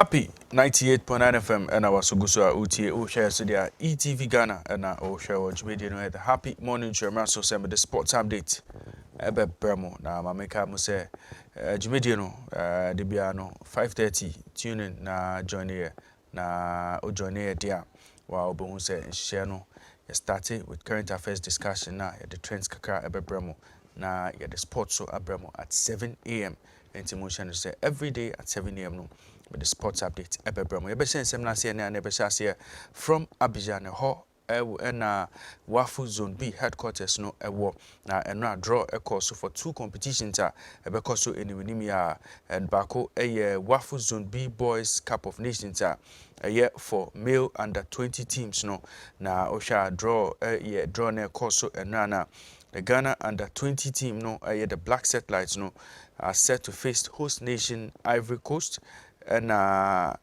Happy 98.9 FM and our Sugusa UTA O share so dia ETV Ghana and our share watch media no the happy morning show so send the sports update ebe bremo na mameka mo say Jumedie no de bia no 5:30 tune in na join here na o join here dia wa obo say share no you started with current affairs discussion na the trends kakra ebe bremo na the sports so abremo at 7 a.m. and motion say every day at 7 a.m. no with the sports update ebebramo yebese nsem na se na ebese from Abidjan ho na Wafu Zone B headquarters no ewo na eno draw course for two competitions ebeko so eniwini ya and bako Wafu Zone B Boys Cup of Nations for male under 20 teams no na osha draw draw na course so na the Ghana under 20 team no the Black Satellites no are set to face host nation Ivory Coast and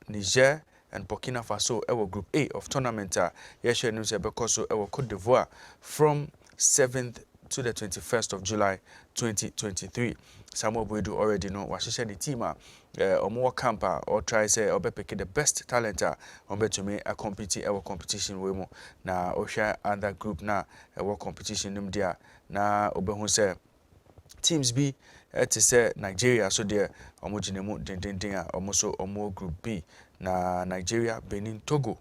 Niger and Burkina Faso our group A of tournament yeshe news because our Cote d'Ivoire from 7th to the 21st of July 2023. Samuel Boydu already know what she said the team or more camper or try say or pick the best talent on bet to me a compete our competition we mo na osha other group na our competition num dia na obehun say teams be to say Nigeria so there omojinemu den almost omo group B na Nigeria, Benin, Togo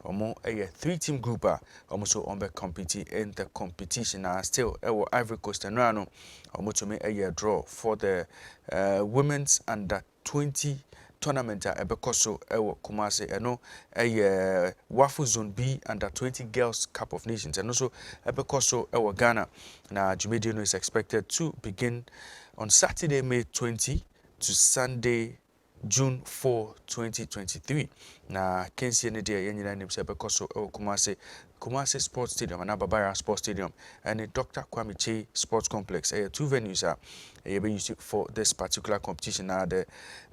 omo a 3-team group almost on be compete in the competition still Ivory Coast and Rano almost to me a draw for the women's under 20 tournament ebekoso Kumasi eno Wafu Zone B under 20 girls Cup of Nations and also ebekoso Ghana na Jumedie is expected to begin on Saturday May 20 to Sunday June 4, 2023. Na Kensi ne dia yenyina nim se bekoso Kumasi Sports Stadium and Babara Sports Stadium and Dr. Kwame Che Sports Complex. Two venues are used for this particular competition. Now the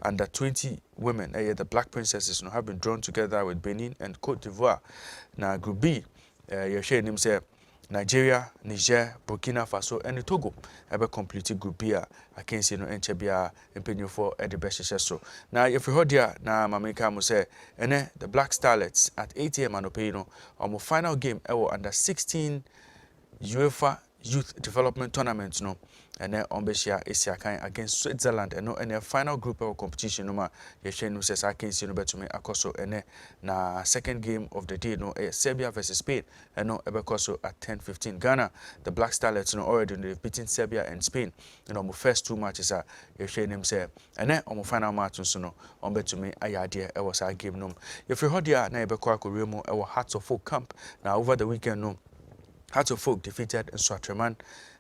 under 20 women, the Black Princesses, have been drawn together with Benin and Cote d'Ivoire. Now Group B, you're sharing him say Nigeria, Niger, Burkina Faso, and Togo have completed Group B. I can see no enchebia impenyo for the best so. Now, if you heard here, now Mamika mo say, and the Black Starlets at 8 a.m. Anopino on my final game under 16 UEFA Youth Development Tournament no and then on Beshia Isiakan against Switzerland and no and final group of competition no ma yeshe no says I can see no better me akoso and na second game of the day no Serbia versus Spain and no ebekoso at 10:15 Ghana the Black Starlets no already they've beaten Serbia and Spain and on the first two matches yeshe him say and then on the final match so no on better me idea it was a game no if you heard ya na ebeko akoremo e Hearts of Oak camp now over the weekend no Hearts of Oak defeated Swatreman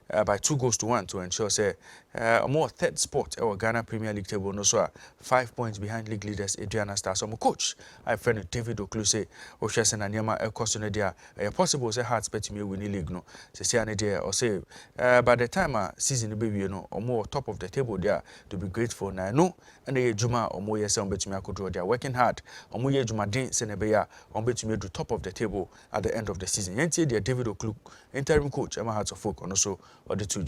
by 2-1 to ensure say a more third spot our Ghana Premier League table no so 5 points behind league leaders Adriana Stars. So my coach, I friend David Okluse, Oshesen and Yama El Cosonedia, possible say Hearts bet me win the league no. Say idea or say by the time season baby you know or more top of the table there to be grateful now no and the Juma or more yes on bet me I could draw they are working hard or more Juma din Senebeya on bet me to top of the table at the end of the season. Yenti there David Okluse interim coach Emma Hearts of Oak and also or the two.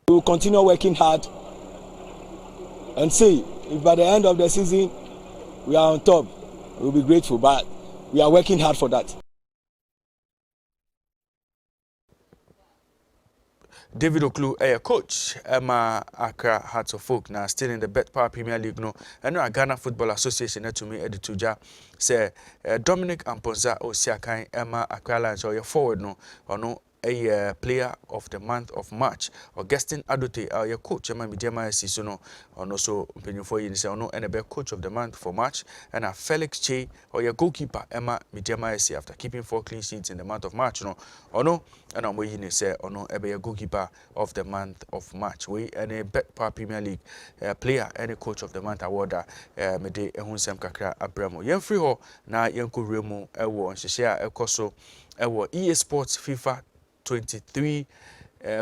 We will continue working hard and see if by the end of the season we are on top. We will be grateful, but we are working hard for that. David Oklu, coach, Emma Accra Hearts of Oak, now still in the Bet Power Premier League, no, and no Ghana Football Association, to me, Edituja, say Dominic Amponza or Siakai, Emma Accra Lions, or your forward, no, or no. A player of the month of March. Augustine Adote, your coach, Emma Midema Sisono, and also Penufo Yinisano, and a coach of the month for March, and a Felix Che, or your goalkeeper, Emma Midema after keeping 4 clean sheets in the month of March, no, or no, and I'm waiting say, or no, a goalkeeper of the month of March. We and a Bet Power Premier League player, any coach of the month award, Mede Ehunsem Kakra Abramo. Yen free ho, na Yanko Remo, Ewo, and Shishia Ekoso, Ewo, EA Sports FIFA 23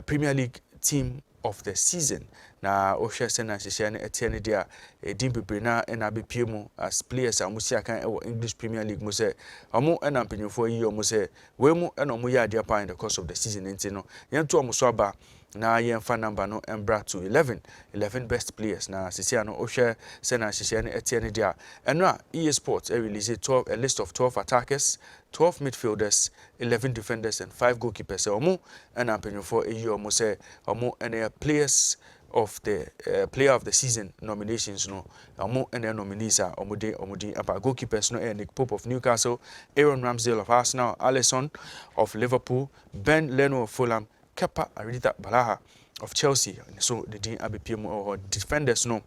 Premier League team of the season. na ohwe se na hyehyɛ ne etie ne dia edin bebre na na bepie mu as players a musi akan e English Premier League mu se omo na mpanyimfo yi omo se we mu na omo ya dia pa in the course of the season enti no yento omo so aba na yemfa number no embra to 11 best players na sisia no ohwe se na hyehyɛ ne etie ne dia eno a EA Sports release a list of 12 attackers, 12 midfielders, 11 defenders and 5 goalkeepers. Omo na mpanyimfo yi omo se omo na players of the player of the season nominations no omo and nominees are omudi about goalkeepers no Nick Pope of Newcastle, Aaron Ramsdale of Arsenal, Alisson of Liverpool, Ben Leno of Fulham, Kepa Arrizabalaga of Chelsea. So the din abepiem or defenders no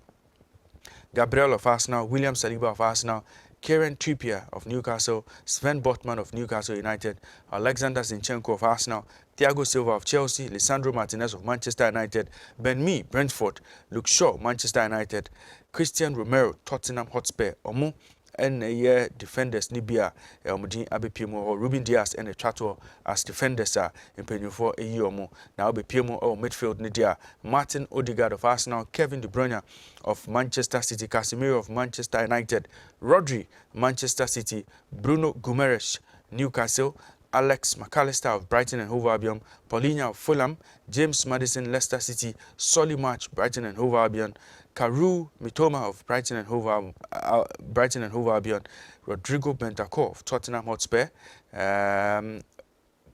Gabriel of Arsenal, William Saliba of Arsenal, Kieran Trippier of Newcastle, Sven Botman of Newcastle United, Alexander Zinchenko of Arsenal, Thiago Silva of Chelsea, Lisandro Martinez of Manchester United, Ben Mee, Brentford, Luke Shaw, Manchester United, Christian Romero, Tottenham Hotspur, Omo, and defenders Nibia, Omudin Abipimo or Ruben Diaz and a Chato as defenders are in Penny for a Yomo. Now Bipimo or midfield Nidia, Martin Odegaard of Arsenal, Kevin De Bruyne of Manchester City, Casemiro of Manchester United, Rodri, Manchester City, Bruno Guimaraes, Newcastle, Alex McAllister of Brighton and Hove Albion, Paulinho of Fulham, James Maddison, Leicester City, Solly March, Brighton and Hove Albion, Karu Mitoma of Brighton and Hove Albion, Rodrigo Bentancur of Tottenham Hotspur,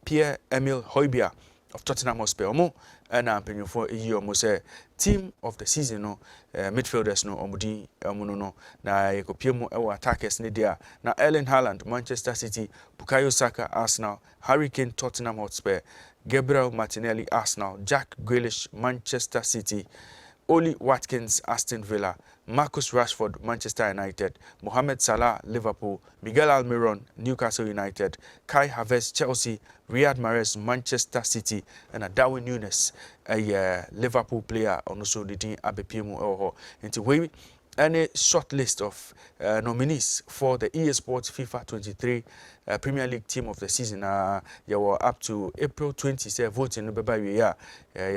Pierre-Emile Højbjerg of Tottenham Hotspur. Omo na mpanyimfo eyi omo se team of the season no midfielders no omudi omo no na yekopiemu ewo attackers ne dia na Erling Haaland Manchester City, Bukayo Saka Arsenal, Harry Kane Tottenham Hotspur, Gabriel Martinelli Arsenal, Jack Grealish Manchester City, Oli Watkins Aston Villa, Marcus Rashford Manchester United, Mohamed Salah Liverpool, Miguel Almiron Newcastle United, Kai Havertz Chelsea, Riyad Mahrez Manchester City, and Darwin Núñez a Liverpool player also the team abepemu eho. Into we any short list of nominees for the EA Sports FIFA 23 Premier League Team of the Season. You were up to April 20, say voting no beba ya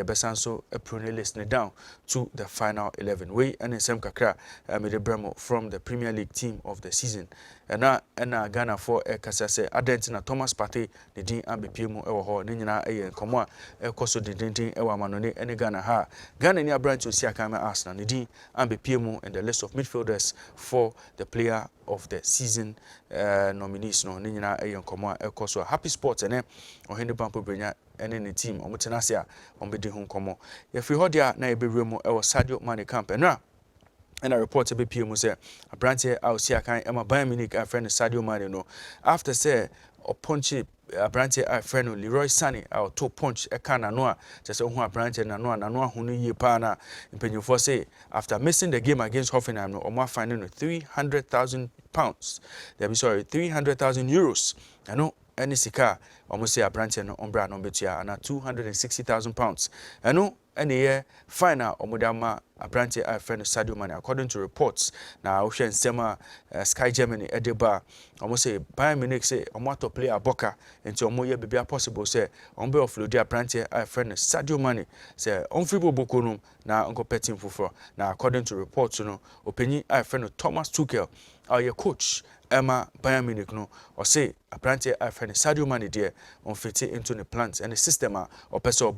besanso April list down to the final 11. We and Sam Kakra made Bremo from the Premier League Team of the Season. And Ghana for Kasase Adentina Thomas Partey the din ambepemu ewo ne nyina komo ekoso dindindin ewa manone ene Ghana ha Ghana ni branch Osiakama Arsenal ne din ambepemu in the list of midfielders for the player of the season nominees no ne nyina komo ekoso Happy Sports ene ohene bampo brenya ene ne team omutenase a ombedi hu komo ye free hodia na ebewremu ewo Sadio Mane camp enra and a report about PM say a branch here out here can Bayern Munich a friend Sadio Mane no after say or punch a branch here a friend Leroy Sané or to punch a can no just who a branch and no who ye pana in penny for say after missing the game against Hoffenheim no or more finding £300,000 there be sorry €300,000 I know any sika almost say a branch no umbra no betia and £260,000 I know any final omudama a branch a friend Sadio Mane according to reports na Ocean Sema Sky Germany edeba almost say Bayern Munich say omoto play a boka until omoye be possible say on be offload a branch a friend Sadio Mane say on fibo bokonum na onko petim fufro na according to reports no opinion a friend Thomas Tuchel your coach Emma Bayern Munich no or say a branch a friend Sadio Mane there on fit into the plans and the system or person or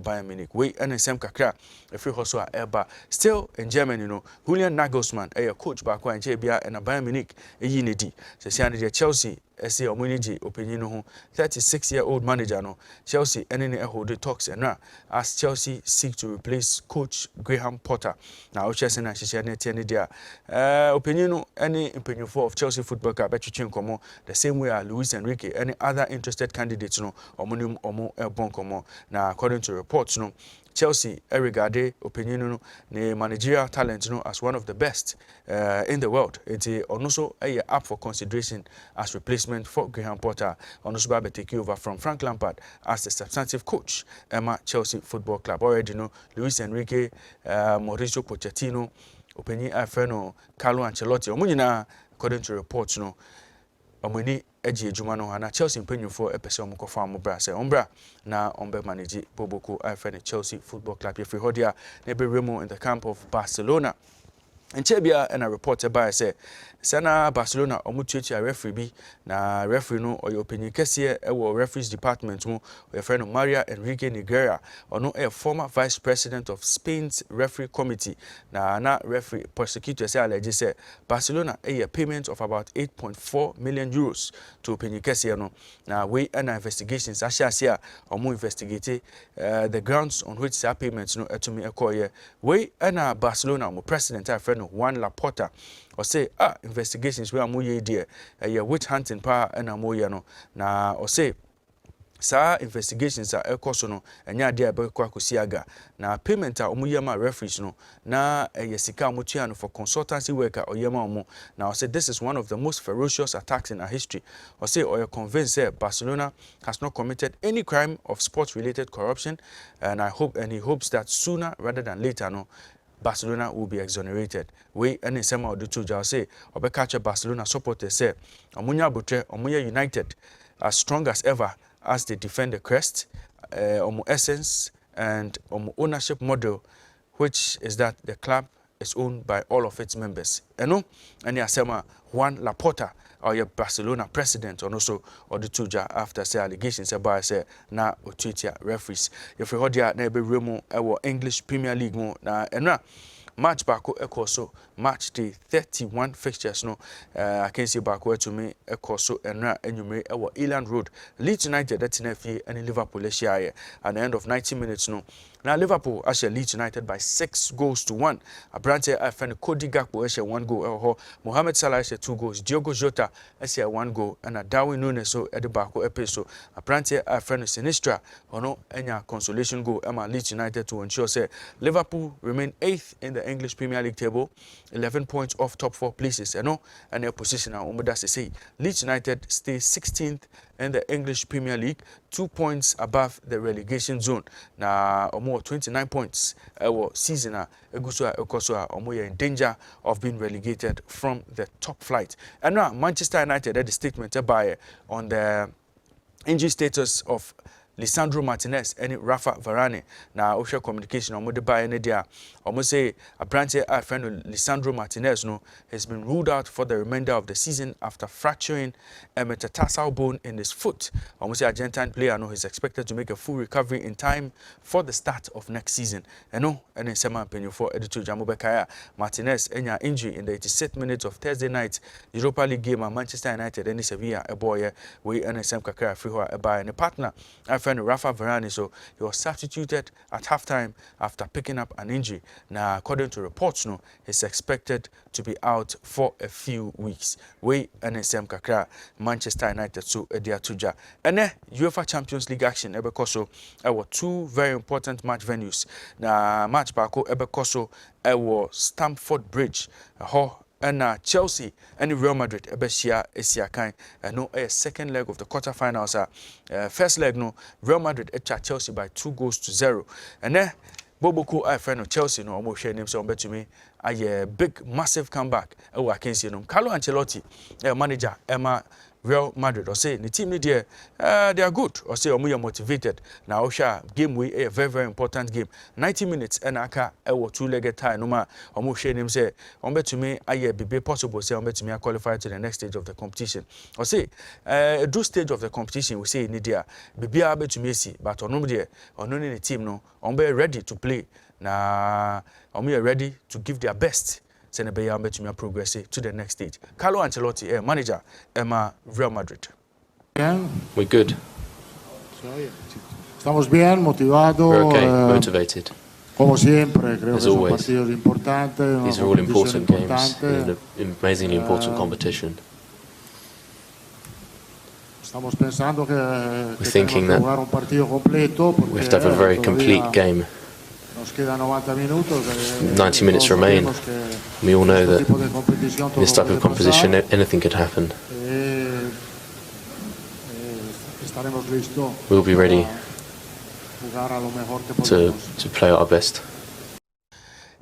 Bayern Munich we and same kakra if you also eba still in Germany you know Julian Nagelsmann a coach back when JBA and a Bayern Munich a yinedi say Chelsea say omuniji opinion no 36-year-old manager no Chelsea any hold the talks and as Chelsea seek to replace coach Graham Potter now Chelsea na shishia dia opinion no any opinion for of Chelsea football club between komo the same way as Luis Enrique any other interested candidates no omunum omo bon komo now according to reports no Chelsea regarded opinion no ne managerial talent no as one of the best in the world. It is also up for consideration as replacement for Graham Potter. Also be take over from Frank Lampard as the substantive coach. Chelsea Football Club already know Luis Enrique, Mauricio Pochettino, opinion Alfredo, Carlo Ancelotti. Omunina according to reports no. Omuni eji ejuma no na Chelsea mpanyufo epese omukofa amobra se ombra na ombe manage Boboko afene Chelsea Football Club ye free hodia na be remo in the camp of Barcelona. And Chebia and a reporter by say Sana Barcelona omutuatua referee bi na referee no or your opinion kese referees department mo your friend Maria Enrique Negreira ono a former vice president of Spain's referee committee na referee prosecutor say allege say Barcelona a payment of about 8.4 million euros to opinion kese no na we an investigations ashasia omo investigate the grounds on which that payment no etumi ekoye we an Barcelona mo president our friend Juan Laporta or say investigations where amoye dear witch hunting power and amoye no na or say sa investigations are ekoso no enya dia be kwa kosiaga na payment a omuyema referees no na yesika omutua no for consultancy worker oyema omo na say this is one of the most ferocious attacks in our history or say or convinced say Barcelona has not committed any crime of sports related corruption and he hopes that sooner rather than later no Barcelona will be exonerated. We any sema odutuja say obekache Barcelona supporters say omunya botre omunya united as strong as ever as they defend the crest omu essence and omu ownership model, which is that the club is owned by all of its members. Eno any asema Juan Laporta or your Barcelona president and also odutuja after say allegations about say na otuitia referees. If you heard ya na be remo our English Premier League mo na enra match back so match day 31 fixtures no I can see back to me so enra enyumre our Eland Road Leeds United at Tinefie and Liverpool share at the end of 90 minutes no. Now Liverpool actually Leeds United by 6-1. Abrante Afeni Cody Gakpo actually 1 goal. Mohamed Salah actually 2 goals. Diogo Jota actually 1 goal. And Darwin Núñez so at the back episode. Abrante Afeni Sinistra ono enya consolation goal. Emma Leeds United to ensure say Liverpool remain 8th in the English Premier League table, 11 points off top 4 places. And their position now umudase say Leeds United stay 16th in the English Premier League, 2 points above the relegation zone. Na omo 29 points season eguso ekoso omo in danger of being relegated from the top flight. And now Manchester United had a statement by on the injury status of Lisandro Martinez and Rafa Varane. Now, official communication on the buy any dia. Almost say a branch our friend Lisandro Martinez no has been ruled out for the remainder of the season after fracturing a metatarsal bone in his foot. Almost say Argentine player no is expected to make a full recovery in time for the start of next season. And in sema penny for editor Jamubekaya Martinez enya injury in the 86th minute of Thursday night Europa League game at Manchester United and Sevilla a boy we NSM Kakara free a buy and a partner. Friend Rafa Varane, so he was substituted at halftime after picking up an injury. Now, according to reports, no, he's expected to be out for a few weeks. We NSM Kakra, Manchester United, so Edia Tuja. And then UEFA Champions League action, Ebekoso, were 2 very important match venues. Now, match bako Ebekoso, Stamford Bridge, and Chelsea and Real Madrid ebeshia esiakan no a second leg of the quarterfinals first leg no Real Madrid echa Chelsea by 2-0 and then Boboko I friend of Chelsea no almost share names on bet to me a big massive comeback I can see no Carlo Ancelotti manager Emma Real Madrid or say the team they are good or say omo motivated now game we a very important game 90 minutes and aka 2-legged tie no ma omo share name say on bet to me be possible say on bet to me qualify to the next stage of the competition or say do stage of the competition we say in India be bet to me see but on there on the team no on be ready to play na omo ready to give their best Senegal to progress to the next stage. Carlo Ancelotti, manager, Emma Real Madrid. We're good. Estamos bien, motivados. We're okay, motivated. Como siempre, creo As que always. es un partido importante. These are all important games in an amazingly important competition. Estamos pensando que We're thinking that jugar un partido completo we have to have a very complete game. 90 minutes remain. We all know that in this type of competition anything could happen. We'll be ready to play our best.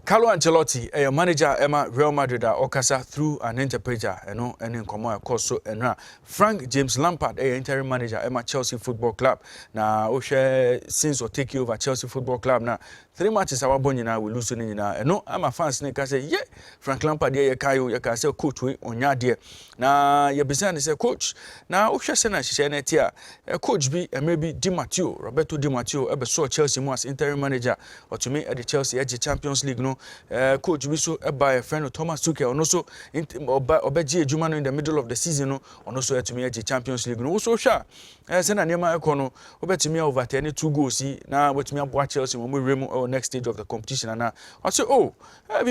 Carlo Ancelotti, a manager Emma Real Madrid Okasa through an interpreter, and in common course so and Frank James Lampard, a interim manager Emma Chelsea Football Club. Now Oshe since or take over Chelsea Football Club now. 3 matches our bonina will lose in I'm a fan snake. I say, yeah, Frank Lampard, yeah, Kayo, you can say coach on your dear. Now your business is a coach. Now Osha Sena, she said, a coach be and maybe Di Matteo, Roberto Di Matteo, ever saw Chelsea was interim manager or to me at the Chelsea Edge Champions League. No, coach we so by a friend of Thomas Tuchel, and also Obeji Jumano in the middle of the season, and also to me at the Champions League. No, so sure. Send a Nema Econo, Obet me over 2 goals. See now, what me up Chelsea when we remove next stage of the competition and now I say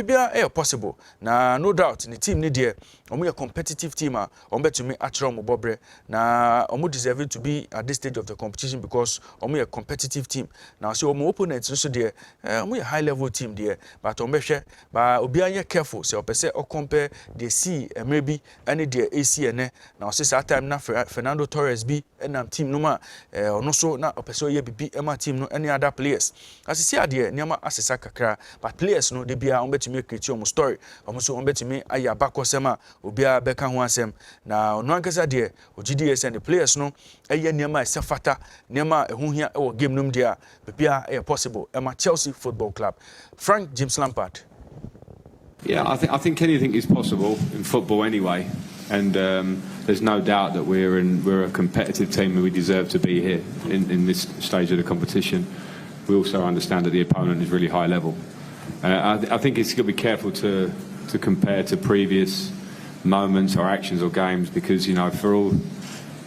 be possible now no doubt in the team need there we a competitive team bet to me actual Bobre now deserving to be at this stage of the competition because we a competitive team now so opponents also there we a high level team there but but be careful so per se or compare the C maybe any there AC and now since that time now Fernando Torres be and team no ma no so na person ye be Emma team no any other players as you see there niama asesa kakra but players no they be on betimi create your story so on betimi aya bakosema obia beka ho asem na no ankasa there ogds and the players no eye niama esafata niama ehuhia e game num there bia e possible Emma Chelsea Football Club. Frank James Lampard. Yeah, I think anything is possible in football anyway, and there's no doubt that we're a competitive team and we deserve to be here in this stage of the competition. We also understand that the opponent is really high level. I think it's got to be careful to compare to previous moments or actions or games because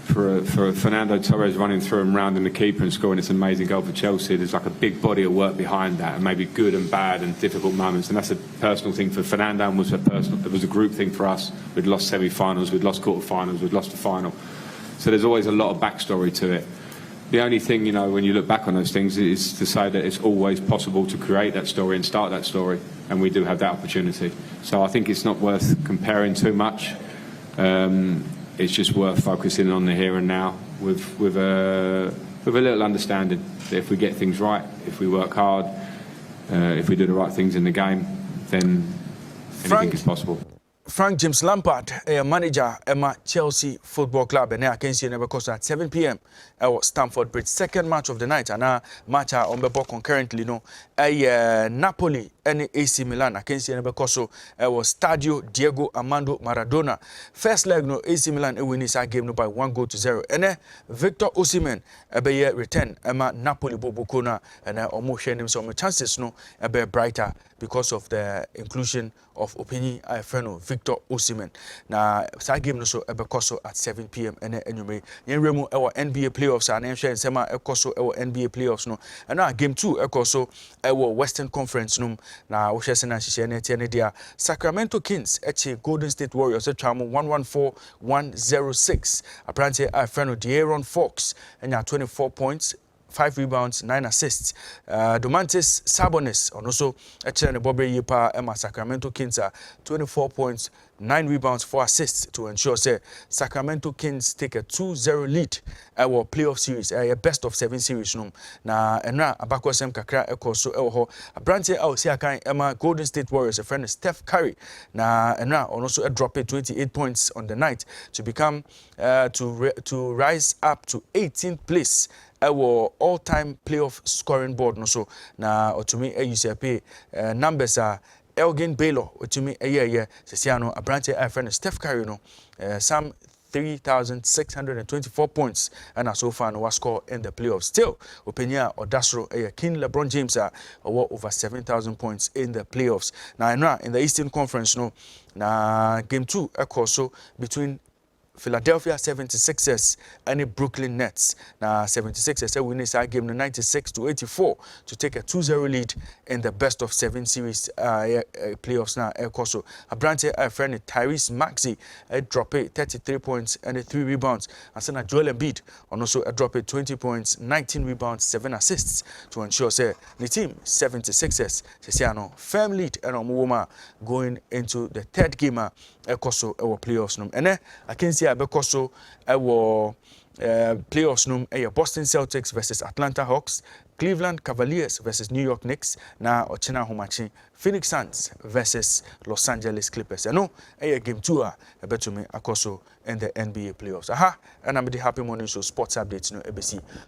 for Fernando Torres running through and rounding the keeper and scoring this amazing goal for Chelsea, there's like a big body of work behind that, and maybe good and bad and difficult moments. And that's a personal thing for Fernando, and it was a group thing for us. We'd lost semi-finals, we'd lost quarter-finals, we'd lost the final. So there's always a lot of backstory to it. The only thing, when you look back on those things is to say that it's always possible to create that story and start that story, and we do have that opportunity. So I think it's not worth comparing too much. It's just worth focusing on the here and now with a little understanding that if we get things right, if we work hard, if we do the right things in the game, then anything is possible. Frank James Lampard, a manager Emma Chelsea Football Club, and I can see never cost at 7 p.m. at Stamford Bridge. Second match of the night, and now match on the ball concurrently. No, Napoli and AC Milan. I can see never cost so was Stadio Diego Armando Maradona. First leg no AC Milan win this game no by 1-0. And Victor Osimhen be return Emma Napoli Bobokona and almost sharing him some chances no be brighter because of the inclusion of Opini Ifreno Victor Osimhen. Now, that game no so ebekoso at 7 p.m. and anyway, Yenremu our NBA playoffs and Ensha Sema ekoso our NBA playoffs no. And now game 2 ekoso our Western Conference no. Now, Oshesena Shishene Tianedia Sacramento Kings eche Golden State Warriors etramu 114-106. Apparently Ifreno De'Aaron Fox and 24 points. 5 rebounds, 9 assists. Domantas Sabonis, and also a Chile Bobby Yipa Emma Sacramento Kings 24 points, 9 rebounds, 4 assists to ensure say Sacramento Kings take a 2-0 lead our playoff series, a best of 7 series. Na enra abakwasem kakra ekoso ewo a branch out see akan Emma Golden State Warriors, a friend Steph Curry. Na enra also a drop 28 points on the night to become to rise up to 18th place. Our all-time playoff scoring board no so na otumi UCP numbers are Elgin Baylor otumi Sesiano a branch a friend Steph Curry no some 3,624 points and so far no was score in the playoffs. Still Openia or Dasro King LeBron James over 7,000 points in the playoffs. Now in the Eastern Conference no na game 2 so between Philadelphia 76ers and the Brooklyn Nets. Now 76ers win this game 96-84 to take a 2-0 lead in the best of 7 series playoffs. Now also a branch a friend Tyrese Maxey drop 33 points and 3 rebounds. And then Joel Embiid and also a drop 20 points, 19 rebounds, 7 assists to ensure say the team 76ers Sesiano firm lead and Omuma going into the third game also our playoffs. And I can see a bɛkɔ so ɛwɔ playoffs no Boston Celtics versus Atlanta Hawks, Cleveland Cavaliers versus New York Knicks, na ochina homachi Phoenix Suns versus Los Angeles Clippers. No game 2 a betumi akoso in the NBA playoffs. Aha, and I'm the Happy Morning Show sports updates no ebesi